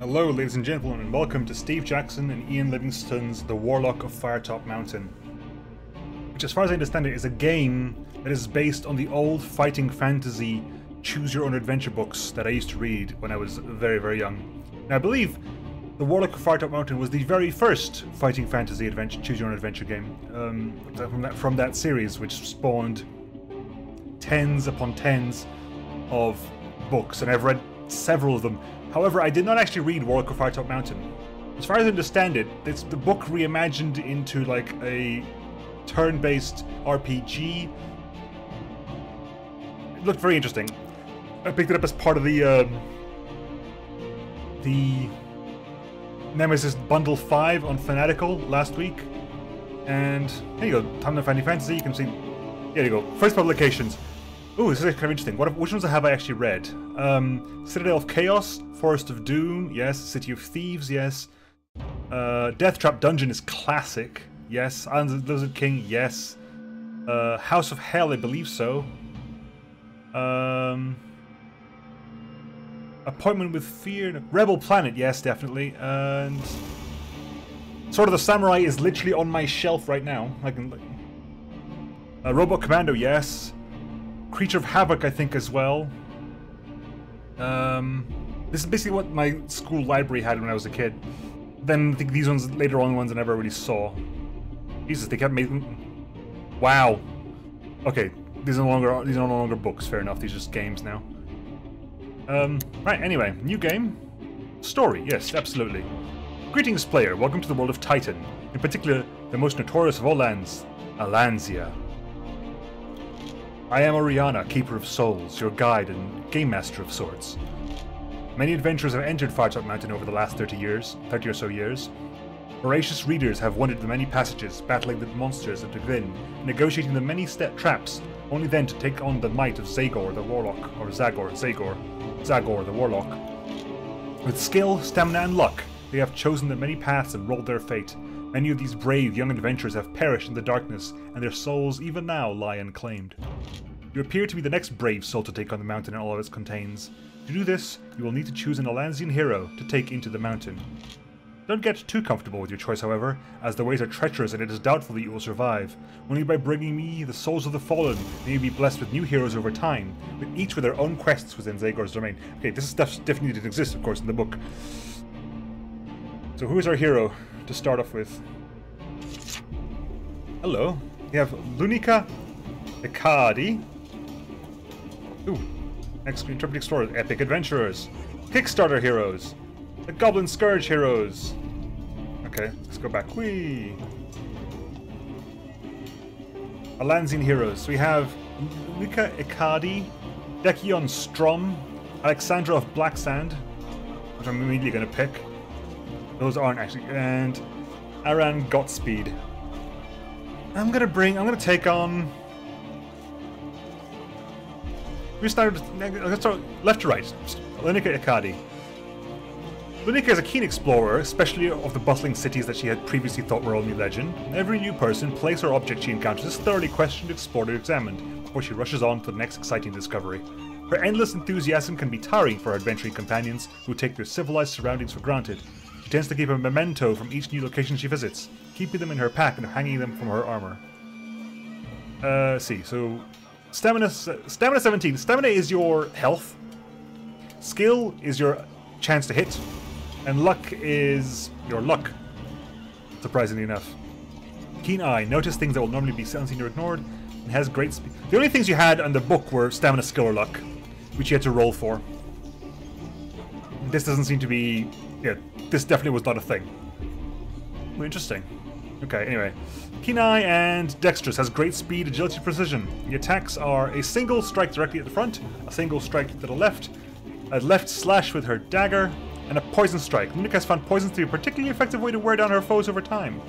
Hello ladies and gentlemen, and welcome to Steve Jackson and Ian Livingstone's The Warlock of Firetop Mountain, which, as far as I understand it, is a game that is based on the old fighting fantasy choose-your-own-adventure books that I used to read when I was very, very young. Now, I believe The Warlock of Firetop Mountain was the very first fighting fantasy adventure choose-your-own-adventure game from that series, which spawned tens upon tens of books, and I've read several of them. However, I did not actually read Warlock of Firetop Mountain. As far as I understand it, it's the book reimagined into like a turn-based RPG. It looked very interesting. I picked it up as part of the Nemesis Bundle 5 on Fanatical last week. And there you go, Time of Fantasy, you can see, there you go, first publications. Ooh, this is kind of interesting. Which ones have I actually read? Citadel of Chaos, Forest of Doom, yes. City of Thieves, yes. Death Trap Dungeon is classic, yes. Islands of the Lizard King, yes. House of Hell, I believe so. Appointment with Fear, Rebel Planet, yes, definitely. And Sword of the Samurai is literally on my shelf right now. I can. Robot Commando, yes. Creature of Havoc, I think, as well. This is basically what my school library had when I was a kid. Then I think these ones, later on ones I never really saw. Jesus, they kept making. Wow. Okay, these are no longer books. Fair enough. These are just games now. Right. Anyway, new game. Story. Yes, absolutely. Greetings, player. Welcome to the world of Titan. In particular, the most notorious of all lands, Alanzia. I am Oriana, Keeper of Souls, your guide and game master of sorts. Many adventurers have entered Firetop Mountain over the last 30 or so years. Voracious readers have wandered the many passages, battling the monsters of within, negotiating the many traps, only then to take on the might of Zagor the Warlock, or Zagor the Warlock. With skill, stamina and luck, they have chosen the many paths and rolled their fate. Many of these brave young adventurers have perished in the darkness, and their souls even now lie unclaimed. You appear to be the next brave soul to take on the mountain and all it contains. To do this, you will need to choose an Alanzian hero to take into the mountain. Don't get too comfortable with your choice, however, as the ways are treacherous and it is doubtful that you will survive. Only by bringing me the souls of the fallen may you be blessed with new heroes over time, with each with their own quests within Zagor's domain. Okay, this stuff definitely didn't exist, of course, in the book. So who is our hero to start off with? Hello. We have Lunica Ekadi. Ooh. Next Intrepid Explorers, Epic Adventurers. Kickstarter Heroes. The Goblin Scourge Heroes. Okay, let's go back. Whee! Alanzian Heroes. So we have Lunica Ekadi, Dekion Strom, Alexandra of Blacksand, which I'm immediately going to pick. Those aren't actually, and Aran Godspeed. I'm gonna take on. Let's start left to right. Lunica Ekadi. Lunica is a keen explorer, especially of the bustling cities that she had previously thought were only legend. Every new person, place, or object she encounters is thoroughly questioned, explored, or examined before she rushes on to the next exciting discovery. Her endless enthusiasm can be tiring for her adventuring companions who take their civilized surroundings for granted. She tends to keep a memento from each new location she visits, keeping them in her pack and hanging them from her armor. So stamina 17. Stamina is your health. Skill is your chance to hit. And luck is your luck, surprisingly enough. Keen eye. Notice things that will normally be unseen or ignored. And has great speed. The only things you had on the book were stamina, skill, or luck, which you had to roll for. This doesn't seem to be... Yeah, this definitely was not a thing. Well, interesting. Okay, anyway. Keen eye and dexterous, has great speed, agility, precision. The attacks are a single strike directly at the front, a single strike to the left, a left slash with her dagger, and a poison strike. Lunica has found poison to be a particularly effective way to wear down her foes over time.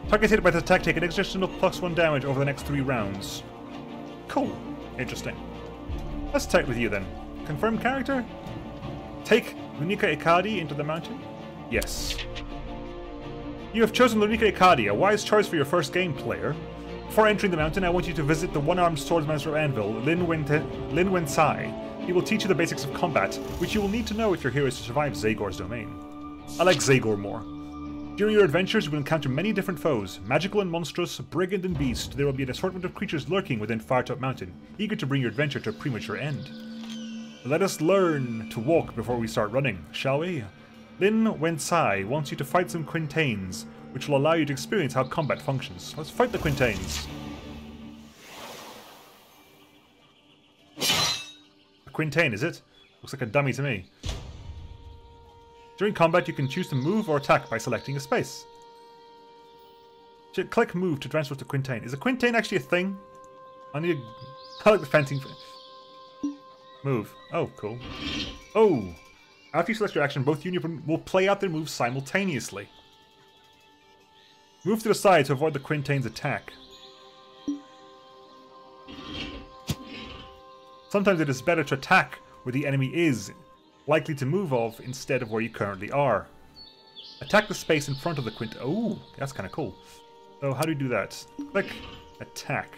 Targets hit by the attack take an additional +1 damage over the next 3 rounds. Cool. Interesting. Let's start with you then. Confirmed character? Take Lunica Ekadi into the mountain? Yes. You have chosen Lunica Ekadi, a wise choice for your first game, player. Before entering the mountain, I want you to visit the one-armed swordsmaster of Anvil, Lin Wen Tsai. He will teach you the basics of combat, which you will need to know if your hero is to survive Zagor's domain. I like Zagor more. During your adventures, you will encounter many different foes, magical and monstrous, brigand and beast. There will be an assortment of creatures lurking within Firetop Mountain, eager to bring your adventure to a premature end. Let us learn to walk before we start running, shall we? Lin Wensai wants you to fight some Quintains, which will allow you to experience how combat functions. Let's fight the Quintains. A Quintain, is it? Looks like a dummy to me. During combat, you can choose to move or attack by selecting a space. Click move to transfer to Quintain. Is a Quintain actually a thing? I need a... I like the fencing. Move. Oh, cool. Oh! After you select your action, both you and your opponent will play out their moves simultaneously. Move to the side to avoid the Quintain's attack. Sometimes it is better to attack where the enemy is likely to move off instead of where you currently are. Attack the space in front of the Quintain. Oh, that's kind of cool. So how do you do that? Click attack.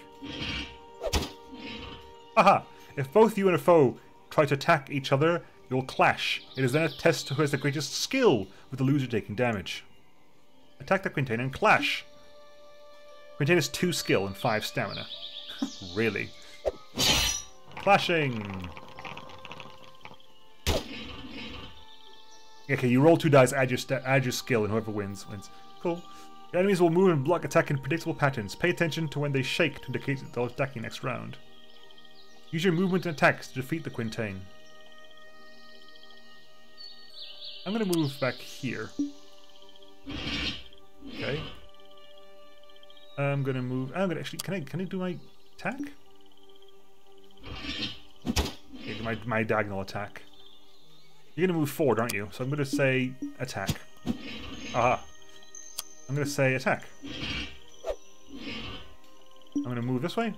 Aha! If both you and a foe try to attack each other, you will clash. It is then a test to who has the greatest skill, with the loser taking damage. Attack the Quintain and clash. Quintain has 2 skill and 5 stamina. Really? Clashing! Okay, you roll 2 dice, add your skill, and whoever wins, wins. Cool. Your enemies will move and block attack in predictable patterns. Pay attention to when they shake to indicate that they'll attack you next round. Use your movement and attacks to defeat the Quintain. I'm going to move back here. Okay. I'm going to move... I'm going to actually... Can I do my attack? Okay, my diagonal attack. You're going to move forward, aren't you? So I'm going to say attack. Aha. I'm going to say attack. I'm going to move this way.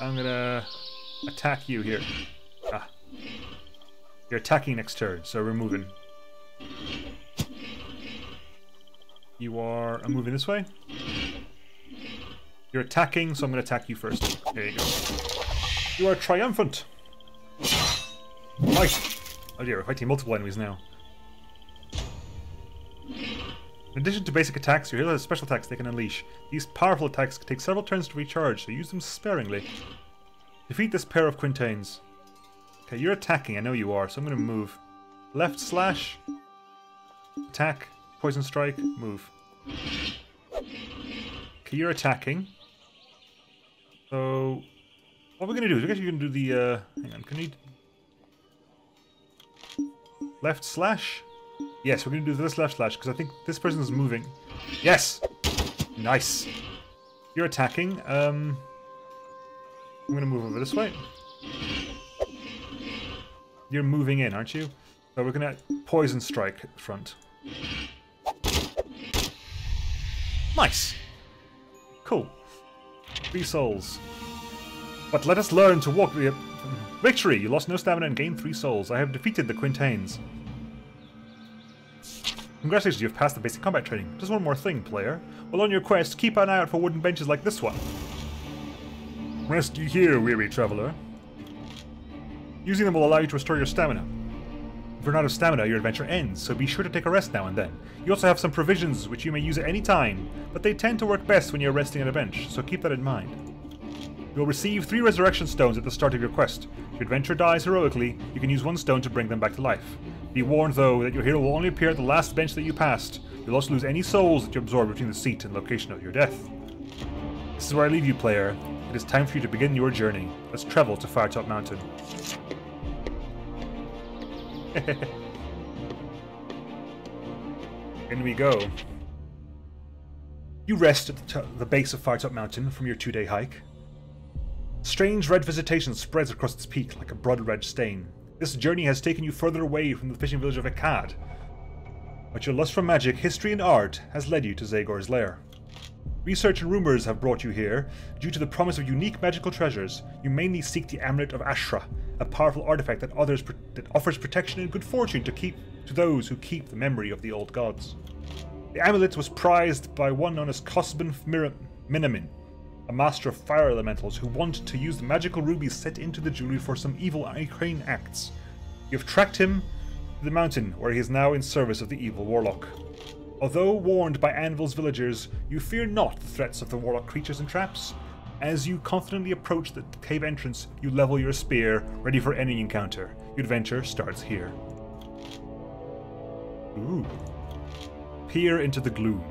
I'm going to attack you here. Ah. You're attacking next turn, so we're moving. You are... I'm moving this way. You're attacking, so I'm going to attack you first. There you go. You are triumphant. Nice. Oh dear, we're fighting multiple enemies now. In addition to basic attacks, your hero has special attacks they can unleash. These powerful attacks can take several turns to recharge, so use them sparingly. Defeat this pair of Quintains. Okay, you're attacking, I know you are, so I'm going to move. Left slash. Attack. Poison strike. Move. Okay, you're attacking. So, what we're going to do is we're actually going to do the... hang on, can you... Left slash? Yes, we're going to do this left slash, because I think this person is moving. Yes! Nice! You're attacking. I'm going to move over this way. You're moving in, aren't you? So we're going to poison strike at the front. Nice! Cool. 3 souls. But let us learn to walk... Victory! You lost no stamina and gained 3 souls. I have defeated the Quintains. Congratulations, you've passed the basic combat training. Just one more thing, player. While on your quest, keep an eye out for wooden benches like this one. Rest you here, weary traveller. Using them will allow you to restore your stamina. If you're not out of stamina, your adventure ends, so be sure to take a rest now and then. You also have some provisions which you may use at any time, but they tend to work best when you're resting on a bench, so keep that in mind. You'll receive 3 resurrection stones at the start of your quest. If your adventurer dies heroically, you can use 1 stone to bring them back to life. Be warned though that your hero will only appear at the last bench that you passed. You'll also lose any souls that you absorb between the seat and location of your death. This is where I leave you, player. It is time for you to begin your journey. Let's travel to Firetop Mountain. In we go. You rest at the base of Firetop Mountain from your 2-day hike. Strange red vegetation spreads across its peak like a blood red stain. This journey has taken you further away from the fishing village of Akkad. But your lust for magic, history and art has led you to Zagor's lair. Research and rumors have brought you here. Due to the promise of unique magical treasures, you mainly seek the Amulet of Ashra, a powerful artifact that offers protection and good fortune to those who keep the memory of the old gods. The amulet was prized by one known as Cosbin Minamin. a master of fire elementals who want to use the magical rubies set into the jewelry for some evil arcane acts. You have tracked him to the mountain, where he is now in service of the evil Warlock. Although warned by Anvil's villagers, you fear not the threats of the Warlock creatures and traps. As you confidently approach the cave entrance, you level your spear, ready for any encounter. Your adventure starts here. Ooh. Peer into the gloom.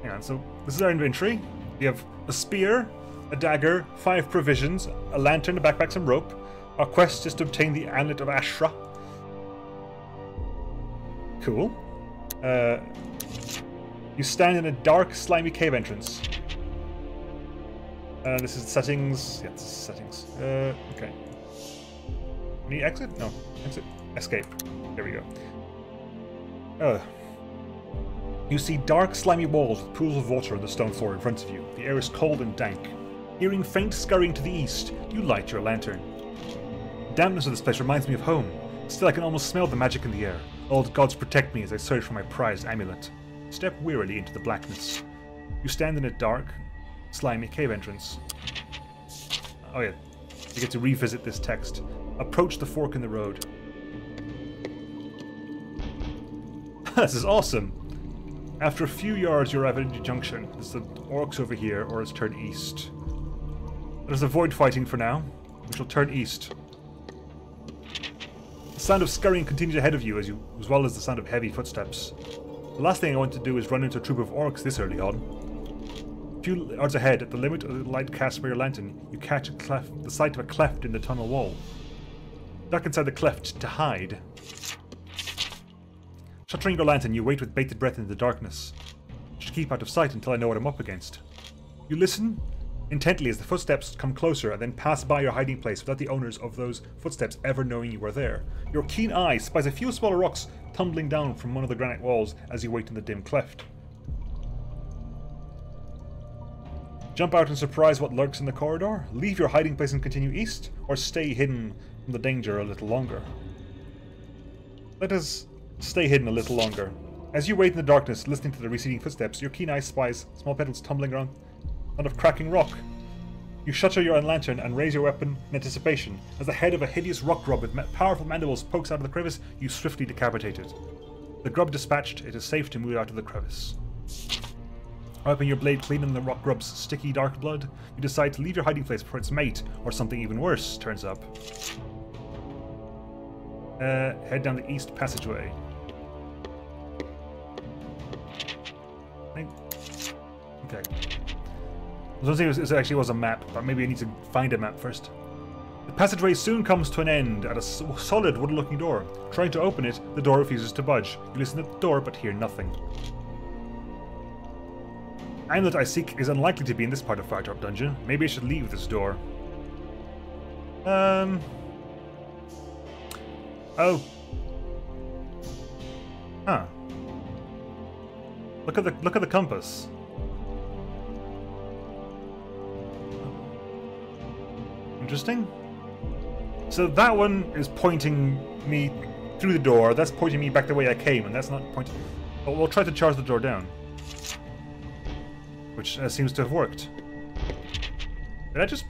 Hang on, so this is our inventory. We have a spear, a dagger, 5 provisions, a lantern, a backpack, some rope. Our quest is to obtain the Amulet of Ashra. Cool. You stand in a dark, slimy cave entrance. This is settings. Yeah, this is settings. Okay. Any exit? No. Exit. Escape. There we go. You see dark, slimy walls with pools of water on the stone floor in front of you. The air is cold and dank. Hearing faint scurrying to the east, you light your lantern. The dampness of this place reminds me of home. Still, I can almost smell the magic in the air. Old gods protect me as I search for my prized amulet. Step wearily into the blackness. You stand in a dark, slimy cave entrance. Oh yeah, you get to revisit this text. Approach the fork in the road. This is awesome! After a few yards, you're at a junction. There's the orcs over here, or it's turned east. Let us avoid fighting for now. We shall turn east. The sound of scurrying continues ahead of you, as well as the sound of heavy footsteps. The last thing I want to do is run into a troop of orcs this early on. A few yards ahead, at the limit of the light cast by your lantern, you catch the sight of a cleft in the tunnel wall. Duck inside the cleft to hide. Shuttering your lantern, you wait with bated breath in the darkness. I should keep out of sight until I know what I'm up against. You listen intently as the footsteps come closer and then pass by your hiding place without the owners of those footsteps ever knowing you are there. Your keen eye spies a few smaller rocks tumbling down from one of the granite walls as you wait in the dim cleft. Jump out and surprise what lurks in the corridor? Leave your hiding place and continue east? Or stay hidden from the danger a little longer? Let us stay hidden a little longer. As you wait in the darkness, listening to the receding footsteps, your keen eye spies small petals tumbling around on a cracking rock. You shutter your lantern and raise your weapon in anticipation. As the head of a hideous rock grub with powerful mandibles pokes out of the crevice, you swiftly decapitate it. The grub dispatched, it is safe to move out of the crevice. Wiping your blade clean in the rock grub's sticky dark blood, you decide to leave your hiding place before its mate, or something even worse, turns up. Head down the east passageway. Okay. I was going to say it actually was a map, but maybe I need to find a map first. The passageway soon comes to an end at a solid wooden-looking door. Trying to open it, the door refuses to budge. You listen at the door, but hear nothing. The amulet I seek is unlikely to be in this part of Firetop Dungeon. Maybe I should leave this door. Oh. Huh. Look at the compass. Interesting. So that one is pointing me through the door. That's pointing me back the way I came, and that's not pointing. But we'll try to charge the door down, which seems to have worked. Did I just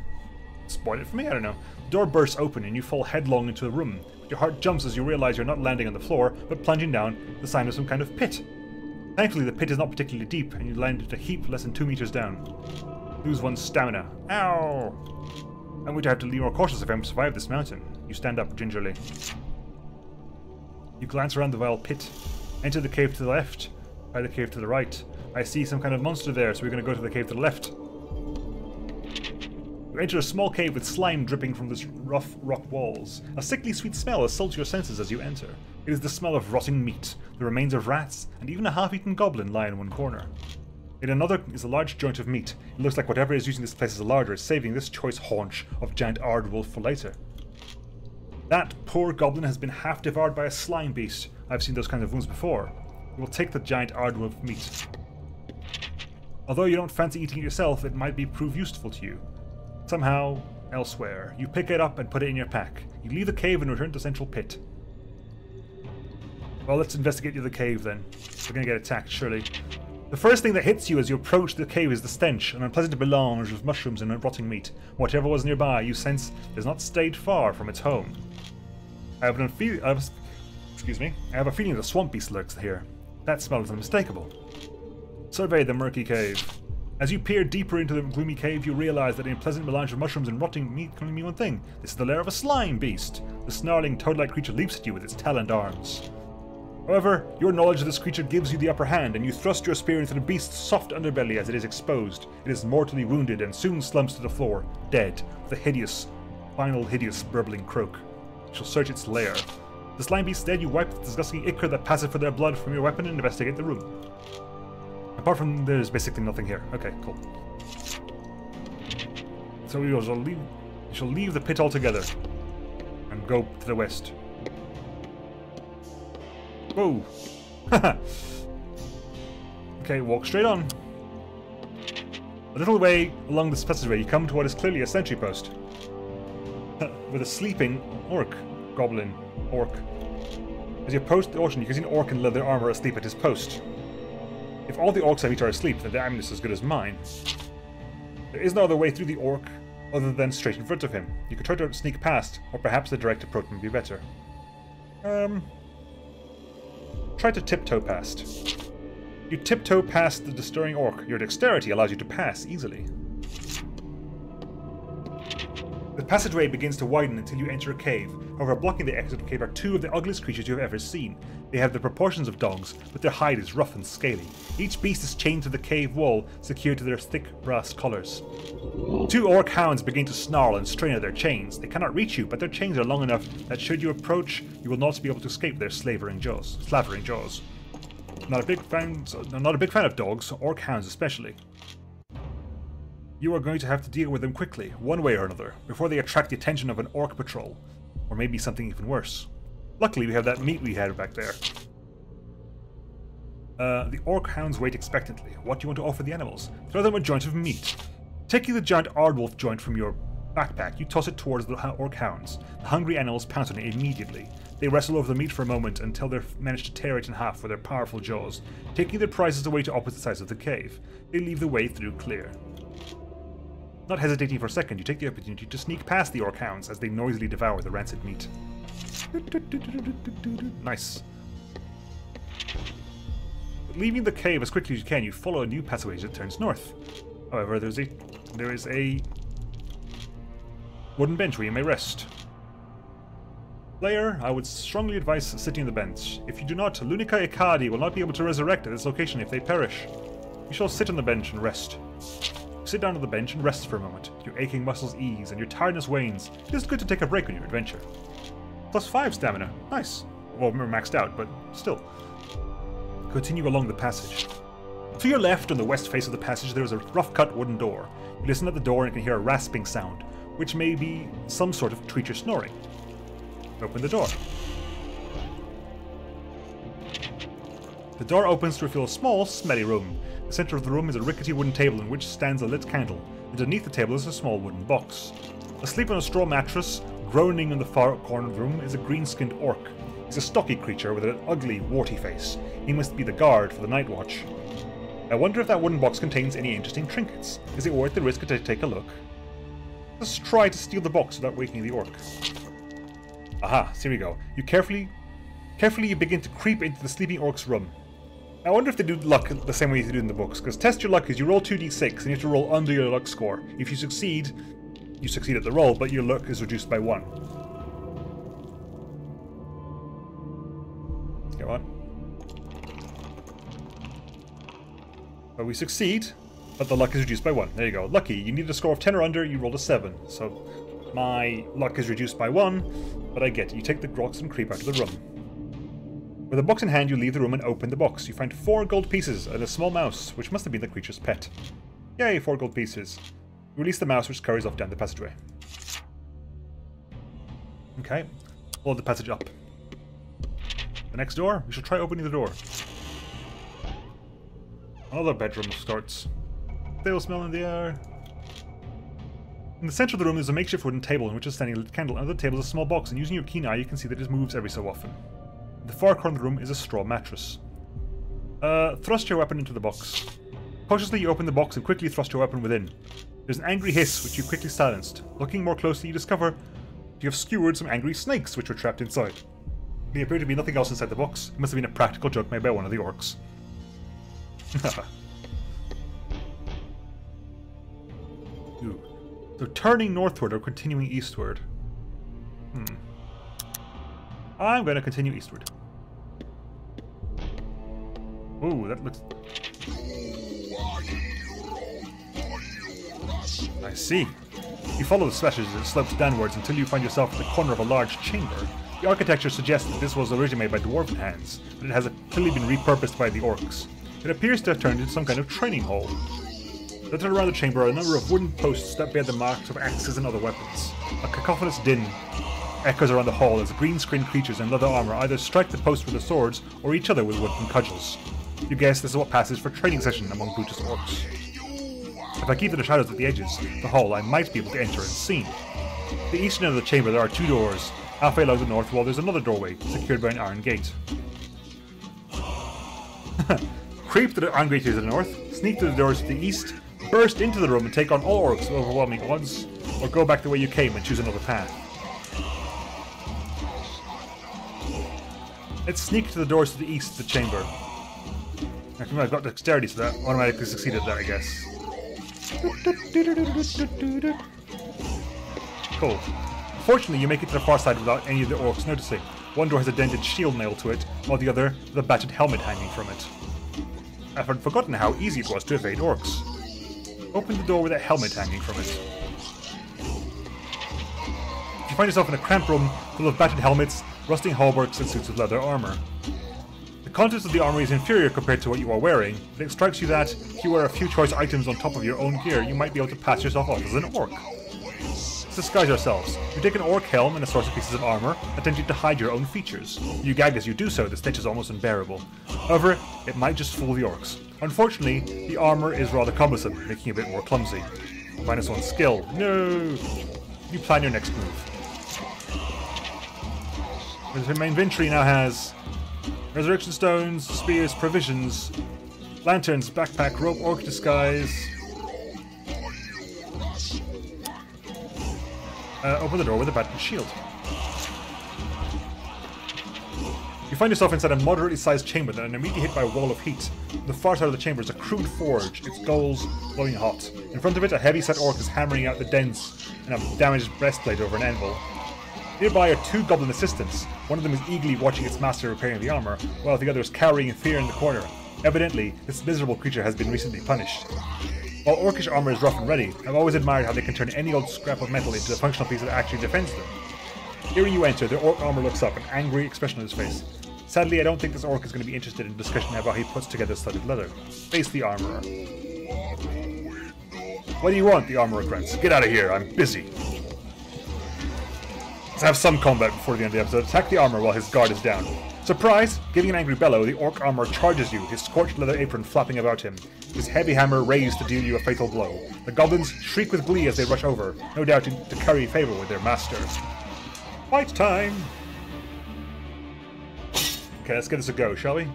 spoil it for me? I don't know. The door bursts open, and you fall headlong into the room. Your heart jumps as you realize you're not landing on the floor, but plunging down the side of some kind of pit. Thankfully, the pit is not particularly deep, and you land at a heap less than 2 meters down. Lose 1 stamina. Ow! I'm going to have to be more cautious if I'm to survive this mountain. You stand up gingerly. You glance around the vile pit. Enter the cave to the left. Try the cave to the right. I see some kind of monster there, so we're going to go to the cave to the left. You enter a small cave with slime dripping from the rough rock walls. A sickly sweet smell assaults your senses as you enter. It is the smell of rotting meat, the remains of rats, and even a half-eaten goblin lie in one corner. In another is a large joint of meat. It looks like whatever is using this place as a larder is saving this choice haunch of giant aardwolf for later. That poor goblin has been half devoured by a slime beast. I've seen those kinds of wounds before. You will take the giant aardwolf meat. Although you don't fancy eating it yourself, it might prove useful to you. Somehow, elsewhere. You pick it up and put it in your pack. You leave the cave and return to the central pit. Well, let's investigate the cave then. We're gonna get attacked, surely. The first thing that hits you as you approach the cave is the stench, an unpleasant melange of mushrooms and rotting meat. Whatever was nearby, you sense does not stray far from its home. I have a feeling the swamp beast lurks here. That smell is unmistakable. Survey the murky cave. As you peer deeper into the gloomy cave, you realize that in a pleasant melange of mushrooms and rotting meat can only mean one thing. This is the lair of a slime beast. The snarling, toad-like creature leaps at you with its taloned arms. However, your knowledge of this creature gives you the upper hand, and you thrust your spear into the beast's soft underbelly as it is exposed. It is mortally wounded and soon slumps to the floor, dead, with a final hideous burbling croak. You shall search its lair. The slime beast dead, you wipe the disgusting ichor that passes for their blood from your weapon and investigate the room. Apart from there's basically nothing here. Okay, cool. So you shall leave the pit altogether and go to the west. Whoa! Okay, walk straight on. A little way along this passageway, you come to what is clearly a sentry post. With a sleeping orc. As you approach the ocean, you can see an orc in leather armor asleep at his post. If all the orcs I meet are asleep, then their aim is as good as mine. There is no other way through the orc other than straight in front of him. You could try to sneak past, or perhaps the direct approach would be better. Try to tiptoe past. You tiptoe past the disturbing orc. Your dexterity allows you to pass easily. The passageway begins to widen until you enter a cave. However, blocking the exit of the cave are two of the ugliest creatures you have ever seen. They have the proportions of dogs, but their hide is rough and scaly. Each beast is chained to the cave wall, secured to their thick brass collars. Two orc hounds begin to snarl and strain at their chains. They cannot reach you, but their chains are long enough that should you approach, you will not be able to escape their slavering jaws. Not a big fan of dogs, orc hounds especially. You are going to have to deal with them quickly, one way or another, before they attract the attention of an orc patrol. Or maybe something even worse. Luckily, we have that meat we had back there. The orc hounds wait expectantly. What do you want to offer the animals? Throw them a joint of meat. Taking the giant aardwolf joint from your backpack, you toss it towards the orc hounds. The hungry animals pounce on it immediately. They wrestle over the meat for a moment until they manage to tear it in half with their powerful jaws. Taking their prizes away to opposite sides of the cave, they leave the way through clear. Not hesitating for a second, you take the opportunity to sneak past the orc hounds as they noisily devour the rancid meat. Nice. Leaving the cave as quickly as you can, you follow a new passageway as it turns north. However, there is a wooden bench where you may rest. Player, I would strongly advise sitting on the bench. If you do not, Lunica Ikadi will not be able to resurrect at this location if they perish. You shall sit on the bench and rest. Sit down on the bench and rest for a moment. Your aching muscles ease and your tiredness wanes. It is good to take a break on your adventure. +5 stamina. Nice. Well, we're maxed out, but still. Continue along the passage. To your left, on the west face of the passage, there is a rough-cut wooden door. You listen at the door and can hear a rasping sound, which may be some sort of creature snoring. Open the door. The door opens to reveal a small, smelly room. The center of the room is a rickety wooden table in which stands a lit candle. Underneath the table is a small wooden box. Asleep on a straw mattress, groaning in the far corner of the room, is a green-skinned orc. He's a stocky creature with an ugly, warty face. He must be the guard for the night watch. I wonder if that wooden box contains any interesting trinkets. Is it worth the risk to take a look? Let's try to steal the box without waking the orc. Aha, here we go. You carefully you begin to creep into the sleeping orc's room. I wonder if they do luck the same way they do in the books, because test your luck is you roll 2d6 and you have to roll under your luck score. If you succeed at the roll, but your luck is reduced by 1. Go on. But we succeed, but the luck is reduced by 1. There you go. Lucky, you need a score of 10 or under, you rolled a 7. So my luck is reduced by 1, but I get it. You take the box and creep out of the room. With a box in hand, you leave the room and open the box. You find 4 gold pieces and a small mouse, which must have been the creature's pet. Yay, 4 gold pieces. You release the mouse, which scurries off down the passageway. Okay, follow the passage up. The next door? We should try opening the door. Another bedroom starts. Stale smell in the air. In the center of the room, there's a makeshift wooden table on which is standing a lit candle. Under the table is a small box, and using your keen eye, you can see that it moves every so often. In the far corner of the room is a straw mattress. Thrust your weapon into the box. Cautiously you open the box and quickly thrust your weapon within. There's an angry hiss which you quickly silenced. Looking more closely you discover you have skewered some angry snakes which were trapped inside. There appear to be nothing else inside the box. It must have been a practical joke made by one of the orcs. Ooh. So turning northward or continuing eastward? I'm going to continue eastward. Ooh, that looks... I see. You follow the slashes as it slopes downwards until you find yourself at the corner of a large chamber. The architecture suggests that this was originally made by dwarven hands, but it has clearly been repurposed by the orcs. It appears to have turned into some kind of training hall. Littered around the chamber are a number of wooden posts that bear the marks of axes and other weapons. A cacophonous din echoes around the hall as green-screen creatures in leather armor either strike the post with their swords or each other with wooden cudgels. You guess this is what passes for training session among Buddhist orcs. If I keep to the shadows at the edges of the hall, I might be able to enter unseen. At the eastern end of the chamber there are two doors. Halfway along the north wall there's another doorway, secured by an iron gate. Creep to the iron gate to the north, sneak to the doors to the east, burst into the room and take on all orcs with overwhelming odds, or go back the way you came and choose another path. Let's sneak to the doors to the east of the chamber. I've got dexterity, so that automatically succeeded that, I guess. Cool. Fortunately, you make it to the far side without any of the orcs noticing. One door has a dented shield nailed to it, while the other has a battered helmet hanging from it. I've forgotten how easy it was to evade orcs. Open the door with a helmet hanging from it. You find yourself in a cramped room full of battered helmets, rusting hauberks, and suits of leather armor. The contents of the armor is inferior compared to what you are wearing, but it strikes you that if you wear a few choice items on top of your own gear, you might be able to pass yourself off as an orc. Let's disguise ourselves. You take an orc helm and assorted pieces of armor, attempting to hide your own features. You gag as you do so, the stench is almost unbearable. However, it might just fool the orcs. Unfortunately, the armor is rather cumbersome, making it a bit more clumsy. -1 skill. No! You plan your next move. My inventory now has resurrection stones, spears, provisions, lanterns, backpack, rope, orc disguise. Open the door with a battered shield. You find yourself inside a moderately sized chamber that is immediately hit by a wall of heat. On the far side of the chamber is a crude forge, its goals glowing hot. In front of it, a heavy-set orc is hammering out the dents in a damaged breastplate over an anvil. Nearby are two goblin assistants. One of them is eagerly watching its master repairing the armor, while the other is cowering in fear in the corner. Evidently, this miserable creature has been recently punished. While orcish armor is rough and ready, I've always admired how they can turn any old scrap of metal into a functional piece that actually defends them. Hearing you enter, the orc armor looks up, an angry expression on his face. Sadly, I don't think this orc is going to be interested in discussion about how he puts together studded leather. Face the armorer. What do you want? The armorer grunts. Get out of here, I'm busy. Let's have some combat before the end of the episode. Attack the armor while his guard is down. Surprise! Giving an angry bellow, the orc armor charges you, his scorched leather apron flapping about him, his heavy hammer raised to deal you a fatal blow. The goblins shriek with glee as they rush over, no doubt to curry favour with their master. Fight time! Okay, let's give this a go, shall we?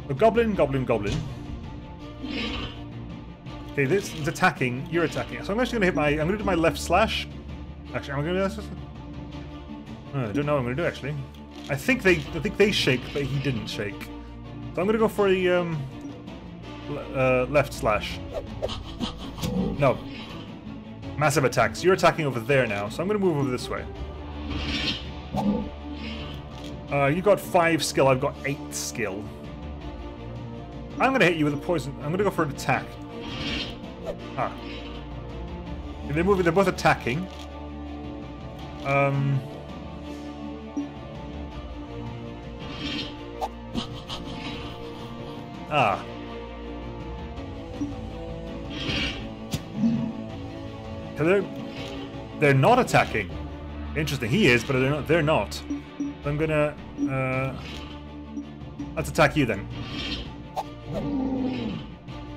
So goblin, goblin, goblin. Okay, this is attacking, you're attacking. So I'm actually going to hit I'm going to do my left slash. Actually, I'm going to do this. I don't know what I'm going to do, actually. I think they shake, but he didn't shake. So I'm going to go for the left slash. No. Massive attacks. You're attacking over there now, so I'm going to move over this way. You got 5 skill, I've got 8 skill. I'm going to hit you with a poison. I'm going to go for an attack. Ah. They're moving, they're both attacking. Ah. So they're not attacking. Interesting. He is, but they're not. So I'm gonna let's attack you then.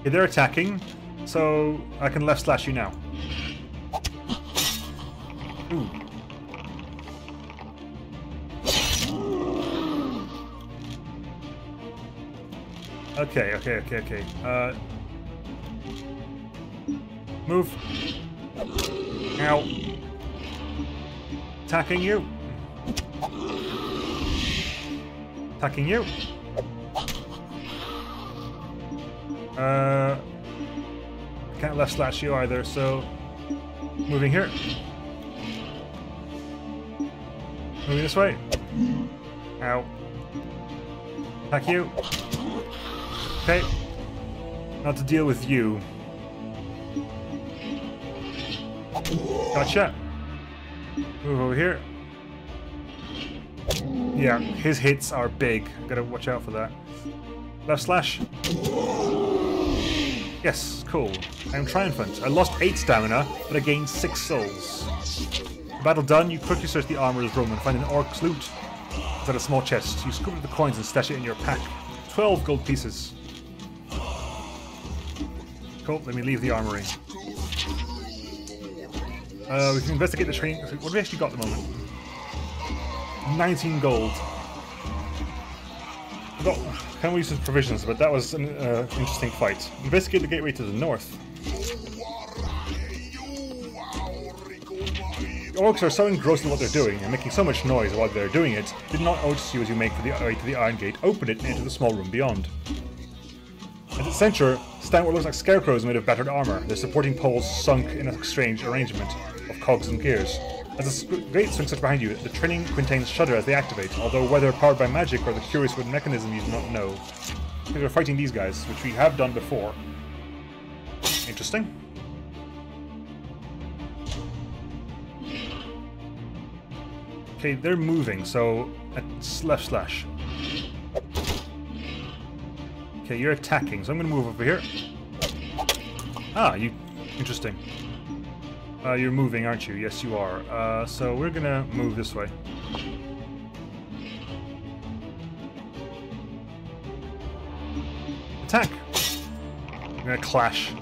Okay, they're attacking, so I can left slash you now. Ooh. Okay, okay, okay, okay. Move. Ow. Attacking you. Attacking you. I can't left slash you either, so moving here. Moving this way. Ow. Attack you. Okay. Not to deal with you. Gotcha. Move over here. Yeah, his hits are big. Gotta watch out for that. Left slash. Yes, cool. I'm triumphant. I lost 8 stamina, but I gained 6 souls. Battle done, you quickly search the armorer's room and find an orc's loot. It's at a small chest. You scoop up the coins and stash it in your pack. 12 gold pieces. Cool, let me leave the armory. We can investigate the training. What have we actually got at the moment? 19 gold. Can we use some provisions, but that was an interesting fight. Investigate the gateway to the north. The orcs are so engrossed in what they're doing and making so much noise while they're doing it, they did not notice you as you make for the way to the iron gate, open it, and enter the small room beyond. At its center stand what looks like scarecrows made of battered armor, their supporting poles sunk in a strange arrangement of cogs and gears. As the gate swings up behind you, the training quintains shudder as they activate, although whether powered by magic or the curious wooden mechanism you do not know. Because we're fighting these guys, which we have done before. Interesting. Okay, they're moving, so it's left slash. Okay, you're attacking, so I'm going to move over here. Ah, you... Interesting. You're moving, aren't you? Yes, you are. So we're going to move this way. Attack! I'm going to clash.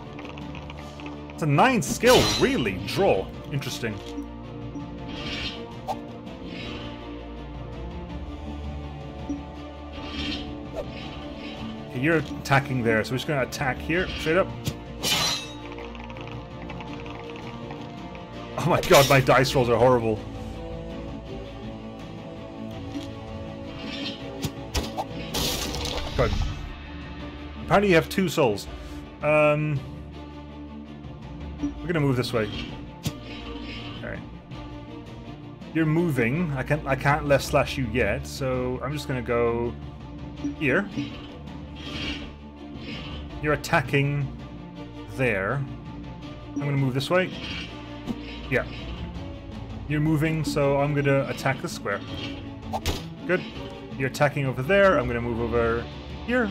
It's a 9 skill, really? Draw. Interesting. Okay, you're attacking there, so we're just going to attack here, straight up. Oh my god, my dice rolls are horrible. God. Apparently you have 2 souls. We're gonna move this way. Okay. You're moving. I can't left slash you yet, so I'm just gonna go here. You're attacking there. I'm gonna move this way. Yeah. You're moving, so I'm gonna attack the square. Good. You're attacking over there. I'm gonna move over here.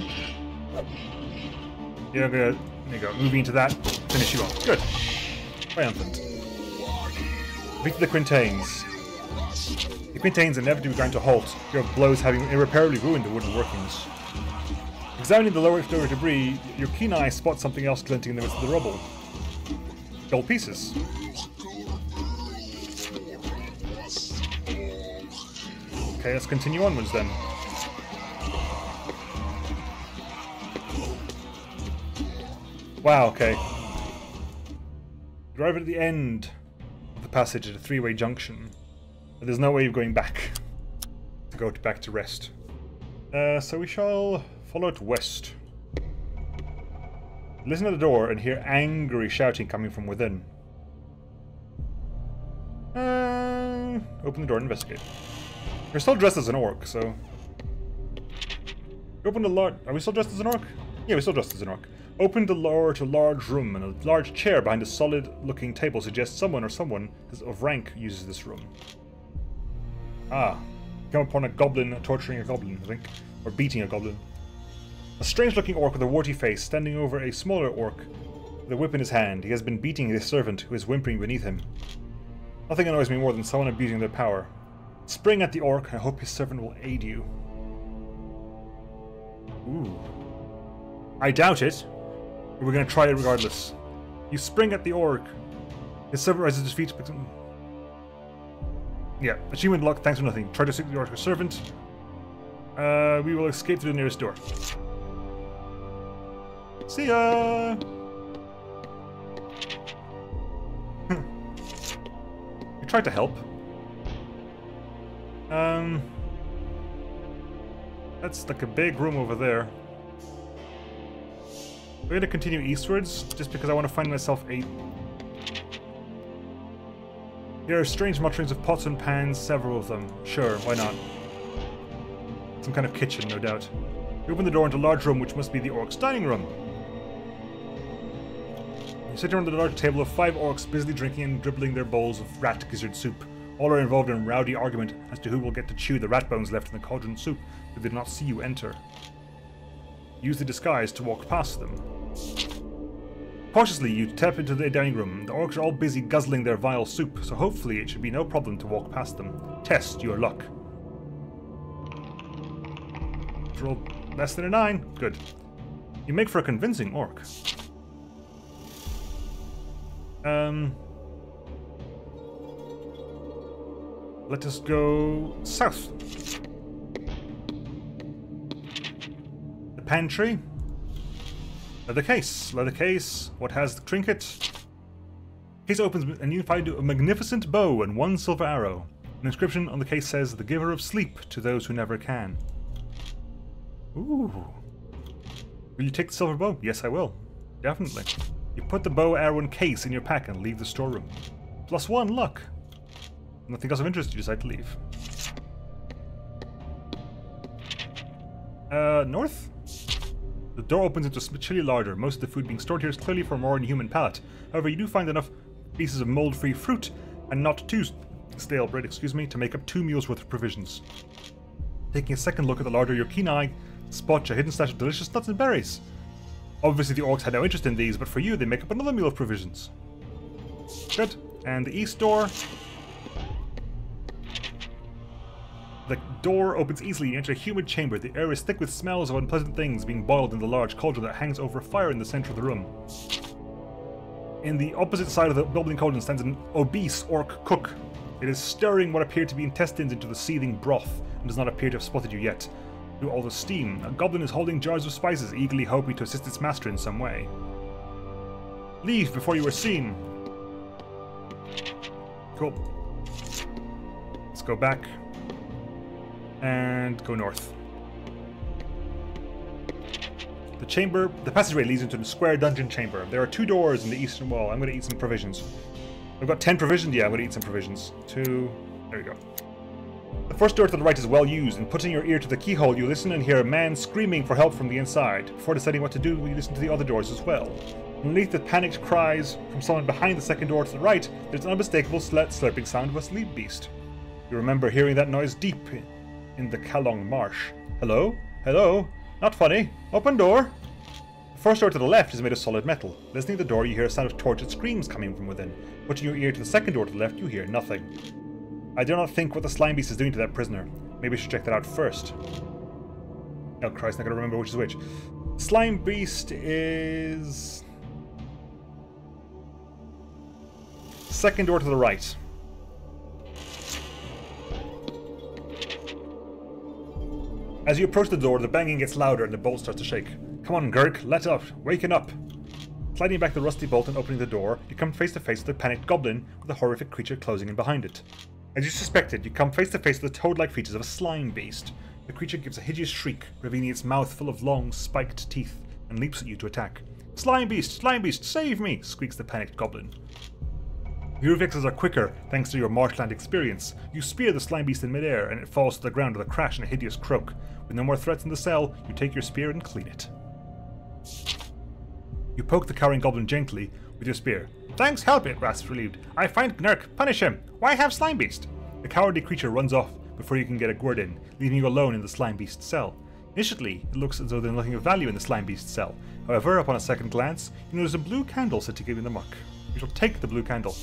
You're gonna... There you go. Moving into that. Finish you off. Good. Triumphant. Victor the Quintains. The Quintains inevitably grind to halt, your blows having irreparably ruined the wooden workings. Examining the lower debris, your keen eye spots something else glinting in the midst of the rubble. Gold pieces. Okay, let's continue onwards then. Wow, okay. You arrive at the end of the passage at a 3-way junction. But there's no way of going back to go back to rest. So we shall follow it west. Listen to the door and hear angry shouting coming from within. Open the door and investigate. We're still dressed as an orc, so... Open the large... Are we still dressed as an orc? Yeah, we're still dressed as an orc. Open the door to a large room, and a large chair behind a solid-looking table suggests someone or someone of rank uses this room. Ah. Come upon a goblin torturing a goblin, I think. Or beating a goblin. A strange-looking orc with a warty face standing over a smaller orc with a whip in his hand. He has been beating his servant, who is whimpering beneath him. Nothing annoys me more than someone abusing their power. Spring at the orc, I hope his servant will aid you. Ooh. I doubt it. But we're going to try it regardless. You spring at the orc. His servant rises to his feet. Yeah, achievement locked, thanks for nothing. Try to seek the orc's servant. We will escape through the nearest door. See ya! You tried to help. That's like a big room over there. We're going to continue eastwards, just because I want to find myself a... Here are strange mutterings of pots and pans, several of them. Sure, why not? Some kind of kitchen, no doubt. You open the door into a large room, which must be the orcs' dining room. You sit around the large table of 5 orcs busily drinking and dribbling their bowls of rat gizzard soup. All are involved in a rowdy argument as to who will get to chew the rat bones left in the cauldron soup if they did not see you enter. Use the disguise to walk past them. Cautiously, you step into the dining room. The orcs are all busy guzzling their vile soup, so hopefully it should be no problem to walk past them. Test your luck. Roll less than a 9. Good. You make for a convincing orc. Let us go south. The pantry. Leather case. Leather case. What has the trinket? Case opens and you find a magnificent bow and 1 silver arrow. An inscription on the case says, "The giver of sleep to those who never can." Ooh. Will you take the silver bow? Yes, I will. Definitely. You put the bow, arrow, and case in your pack and leave the storeroom. +1 luck. Nothing else of interest, you decide to leave. North? The door opens into a chilly larder. Most of the food being stored here is clearly for a more than human palate. However, you do find enough pieces of mold-free fruit and not too stale bread, to make up 2 meals worth of provisions. Taking a second look at the larder, your keen eye spots a hidden stash of delicious nuts and berries. Obviously the orcs had no interest in these, but for you they make up another meal of provisions. Good. And the east door. The door opens easily. You enter a humid chamber. The air is thick with smells of unpleasant things being boiled in the large cauldron that hangs over a fire in the center of the room. In the opposite side of the bubbling cauldron stands an obese orc cook. It is stirring what appear to be intestines into the seething broth and does not appear to have spotted you yet. Through all the steam, a goblin is holding jars of spices, eagerly hoping to assist its master in some way. Leave before you are seen. Cool. Let's go back. And go north. The passageway leads into the square dungeon chamber. There are 2 doors in the eastern wall. I'm going to eat some provisions. I've got 10 provisions. Yeah, I'm going to eat some provisions. 2. There we go. The first door to the right is well used, and putting your ear to the keyhole, you listen and hear a man screaming for help from the inside. Before deciding what to do, you listen to the other doors as well. Underneath the panicked cries from someone behind the second door to the right, there's an unmistakable slurping sound of a sleep beast. You remember hearing that noise deep in the Kalong Marsh. Hello? Hello? Not funny. Open door. The first door to the left is made of solid metal. Listening to the door, you hear a sound of tortured screams coming from within. Putting your ear to the second door to the left, you hear nothing. I do not think what the slime beast is doing to that prisoner. Maybe I should check that out first. Oh Christ, I'm not gonna remember which is which. Slime beast is... second door to the right. As you approach the door, the banging gets louder and the bolt starts to shake. Come on, Gurk, let up. Waken up. Sliding back the rusty bolt and opening the door, you come face to face with a panicked goblin with a horrific creature closing in behind it. As you suspected, you come face to face with the toad-like features of a slime beast. The creature gives a hideous shriek, revealing its mouth full of long, spiked teeth, and leaps at you to attack. Slime beast, save me! Squeaks the panicked goblin. Your reflexes are quicker, thanks to your marshland experience. You spear the slime beast in midair, and it falls to the ground with a crash and a hideous croak. With no more threats in the cell, you take your spear and clean it. You poke the cowering goblin gently with your spear. Thanks, help it, rasps relieved. I find Gnurk, punish him. Why have slime beast? The cowardly creature runs off before you can get a word in, leaving you alone in the slime beast's cell. Initially, it looks as though there's nothing of value in the slime beast's cell. However, upon a second glance, you notice a blue candle sitting in the muck. You shall take the blue candle.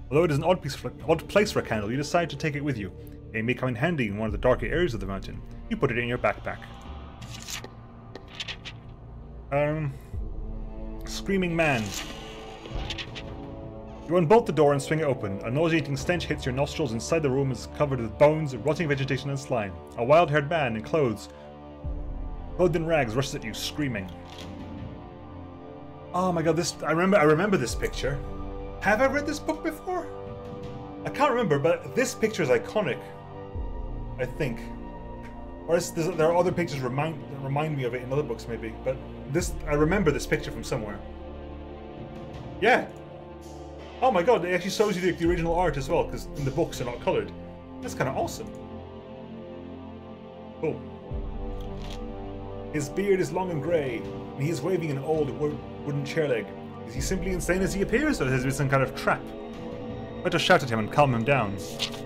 Although it is an odd place for a candle, you decide to take it with you. It may come in handy in one of the darker areas of the mountain. You put it in your backpack. Screaming man. You unbolt the door and swing it open. A nauseating stench hits your nostrils. Inside the room is covered with bones, rotting vegetation and slime. A wild-haired man in clothed in rags rushes at you, screaming. Oh my god, this I remember this picture. Have I read this book before? I can't remember, but this picture is iconic. I think. Or there are other pictures that remind me of it in other books maybe, but I remember this picture from somewhere. Yeah. Oh my god, it actually shows you the original art as well, because in the books they're not coloured. That's kind of awesome. Cool. His beard is long and grey, and he is waving an old wooden chair leg. Is he simply insane as he appears, or has there been some kind of trap? Try to shout at him and calm him down.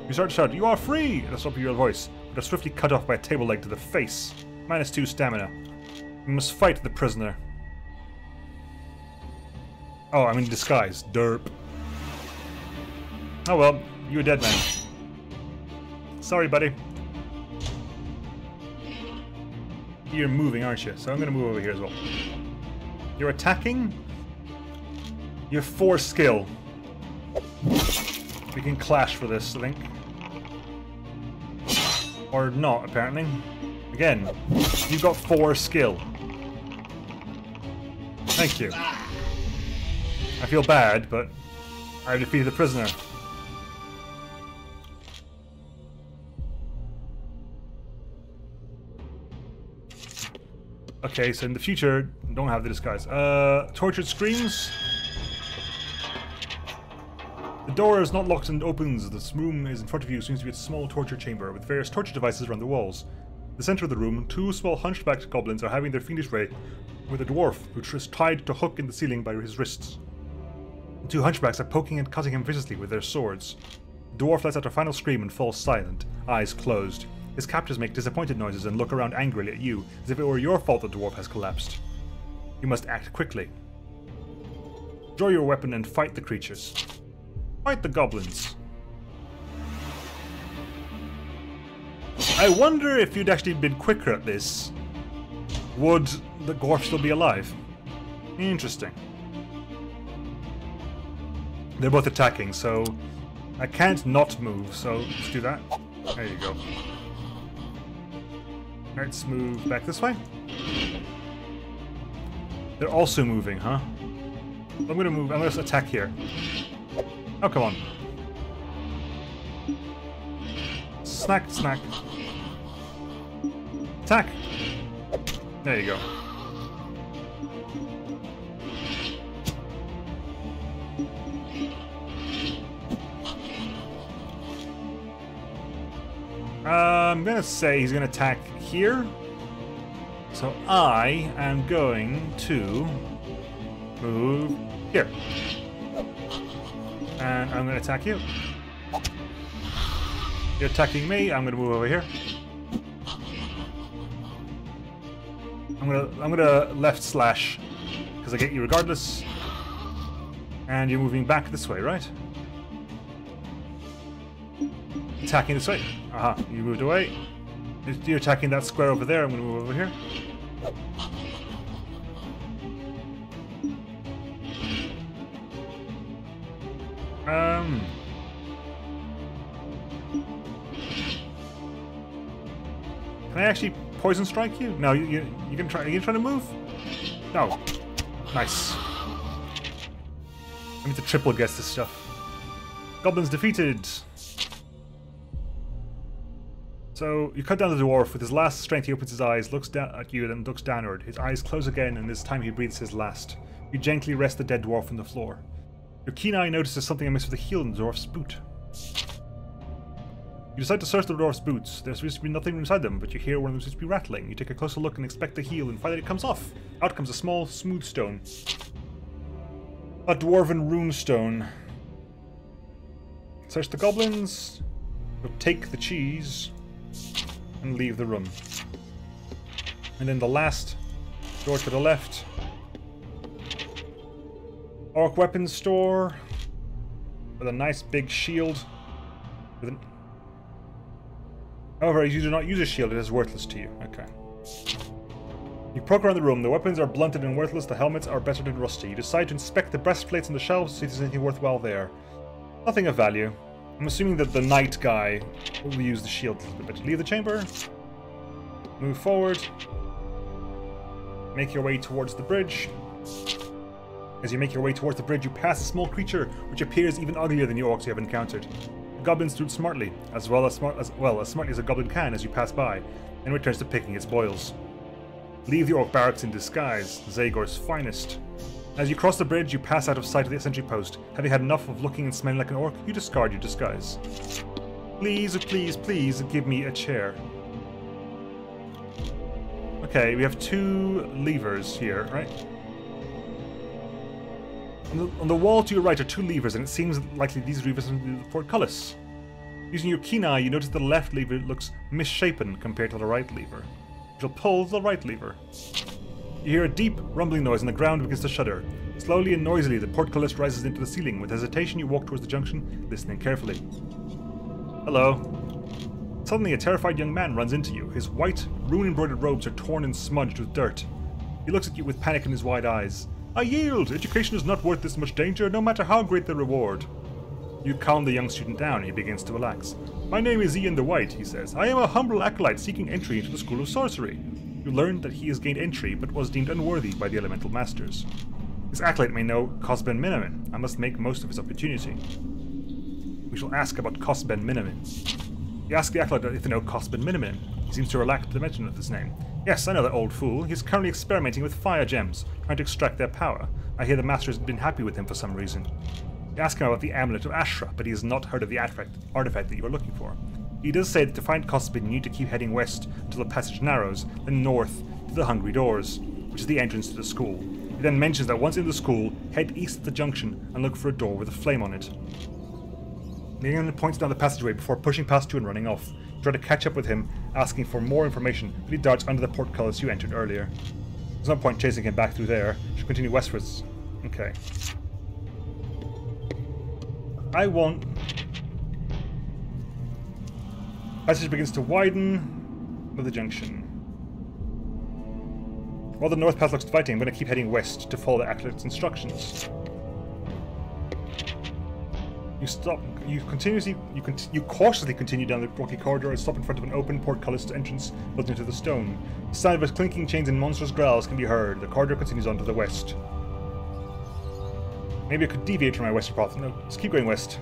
You start to shout, "You are free!" at a superior voice, but are swiftly cut off by a table leg to the face. -2 stamina. You must fight the prisoner. Oh, I'm in disguise. Derp. Oh well, you're dead man. Sorry, buddy. You're moving, aren't you? So I'm gonna move over here as well. You're attacking? You have 4 skill. We can clash for this, I think. Or not, apparently. Again, you've got 4 skill. Thank you. I feel bad, but I defeated the prisoner. Okay, so in the future, don't have the disguise. Tortured screams. The door is not locked and opens. This room is in front of you. Seems to be a small torture chamber with various torture devices around the walls. In the center of the room, 2 small hunchbacked goblins are having their fiendish way with a dwarf who is tied to a hook in the ceiling by his wrists. The 2 hunchbacks are poking and cutting him viciously with their swords. The dwarf lets out a final scream and falls silent, eyes closed. His captors make disappointed noises and look around angrily at you, as if it were your fault the dwarf has collapsed. You must act quickly. Draw your weapon and fight the creatures. Fight the goblins. I wonder if you'd actually been quicker at this. Would the dwarf still be alive? Interesting. They're both attacking, so I can't not move, so let's do that. There you go. Let's move back this way. They're also moving, huh? I'm gonna move, I'm gonna attack here. Oh, come on. Snack, snack. Attack! There you go. I'm gonna say he's gonna attack here. So I am going to move here. And I'm gonna attack you. You're attacking me, I'm gonna move over here. I'm gonna left slash because I get you regardless. And you're moving back this way, right? Attacking this way. Aha, you moved away. You're attacking that square over there, I'm gonna move over here. Can I actually poison strike you? No, you can try. Are you trying to move? No. Nice. I need to triple guess this stuff. Goblins defeated. So you cut down the dwarf. With his last strength, he opens his eyes, looks down at you, then looks downward. His eyes close again, and this time he breathes his last. You gently rest the dead dwarf on the floor. Your keen eye notices something amiss with the heel in the dwarf's boot. You decide to search the dwarf's boots. There seems to be nothing inside them, but you hear one of them seems to be rattling. You take a closer look and inspect the heel, and find that it comes off. Out comes a small, smooth stone. A dwarven rune stone. Search the goblins. Take the cheese. And leave the room. And then the last door to the left. Orc weapons store. With a nice big shield. With an... However, you do not use a shield, it is worthless to you. Okay. You poke around the room. The weapons are blunted and worthless, the helmets are battered and rusty. You decide to inspect the breastplates on the shelves to see if there's anything worthwhile there. Nothing of value. I'm assuming that the knight guy will use the shield a little bit. Leave the chamber. Move forward. Make your way towards the bridge. As you make your way towards the bridge, you pass a small creature which appears even uglier than the orcs you have encountered. The goblin stood smartly, as smartly as a goblin can as you pass by, and returns to picking its boils. Leave the orc barracks in disguise, Zagor's finest. As you cross the bridge, you pass out of sight of the sentry post. Having had enough of looking and smelling like an orc, you discard your disguise. Please, please, please give me a chair. Okay, we have 2 levers here, right? On the wall to your right are 2 levers, and it seems likely these levers are the portcullis. Using your keen eye, you notice the left lever looks misshapen compared to the right lever. You shall pull the right lever. You hear a deep, rumbling noise, and the ground begins to shudder. Slowly and noisily, the portcullis rises into the ceiling. With hesitation, you walk towards the junction, listening carefully. Hello. Suddenly, a terrified young man runs into you. His white, rune-embroidered robes are torn and smudged with dirt. He looks at you with panic in his wide eyes. I yield! Education is not worth this much danger, no matter how great the reward. You calm the young student down, and he begins to relax. My name is Ian the White, he says. I am a humble acolyte seeking entry into the School of Sorcery. You learn that he has gained entry, but was deemed unworthy by the Elemental Masters. This acolyte may know Cosben Minimin. I must make most of his opportunity. We shall ask about Cosben Minimin. You ask the acolyte if they know Cosben Minimin. He seems to relax at the mention of his name. Yes, I know that old fool. He's currently experimenting with fire gems, trying to extract their power. I hear the Masters have been happy with him for some reason. You ask him about the Amulet of Ashra, but he has not heard of the artifact that you are looking for. He does say that to find Cosben, you need to keep heading west until the passage narrows, then north to the Hungry Doors, which is the entrance to the school. He then mentions that once in the school, head east of the junction and look for a door with a flame on it. The young man points down the passageway before pushing past you and running off. You try to catch up with him, asking for more information, but he darts under the portcullis you entered earlier. There's no point chasing him back through there. You should continue westwards. Okay. I want... Passage begins to widen with the junction. While the north path looks inviting, I'm going to keep heading west to follow the acolyte's instructions. You stop. You cautiously continue down the rocky corridor and stop in front of an open portcullis entrance built into the stone. The sound of clinking chains and monstrous growls can be heard. The corridor continues on to the west. Maybe I could deviate from my western path. No, let's keep going west.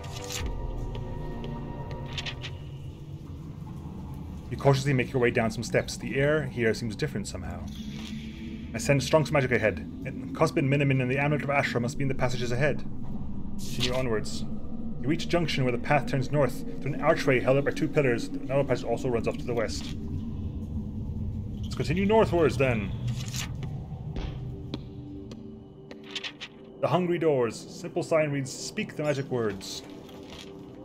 You cautiously make your way down some steps. The air here seems different somehow. I sense strong magic ahead. Cosben Minimin and the Amulet of Ashra must be in the passages ahead. Continue onwards. You reach a junction where the path turns north through an archway held up by 2 pillars. The narrow passage also runs off to the west. Let's continue northwards then. The Hungry Doors. Simple sign reads, "Speak the magic words."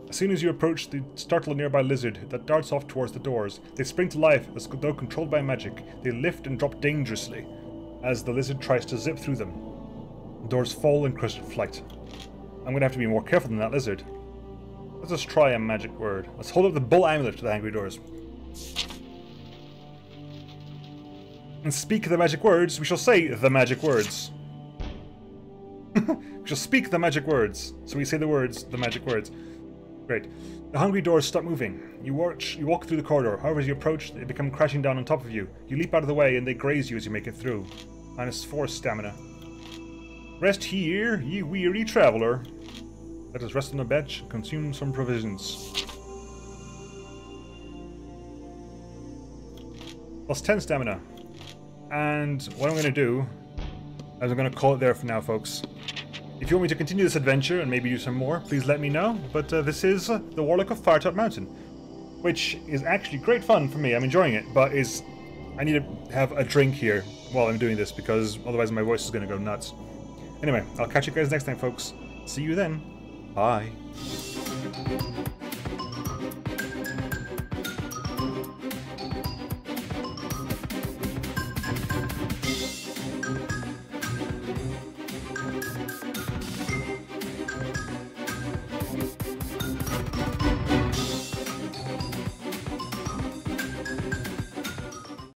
As soon as you approach, they startle a nearby lizard that darts off towards the doors. They spring to life as though controlled by magic. They lift and drop dangerously as the lizard tries to zip through them. The doors fall and crush in flight. I'm going to have to be more careful than that lizard. Let's just try a magic word. Let's hold up the bull amulet to the Hungry Doors. And speak the magic words. We shall say the magic words. We shall speak the magic words. So we say the words, the magic words. Great. The Hungry Doors stop moving. You walk through the corridor. However, as you approach, they become crashing down on top of you. You leap out of the way and they graze you as you make it through. -4 stamina. Rest here, ye weary traveller. Let us rest on a bench and consume some provisions. +10 stamina. And what I'm going to do is I'm going to call it there for now, folks. If you want me to continue this adventure and maybe do some more, please let me know. But this is the Warlock of Firetop Mountain, which is actually great fun for me. I'm enjoying it, but I need to have a drink here while I'm doing this because otherwise my voice is going to go nuts. Anyway, I'll catch you guys next time, folks. See you then. Bye.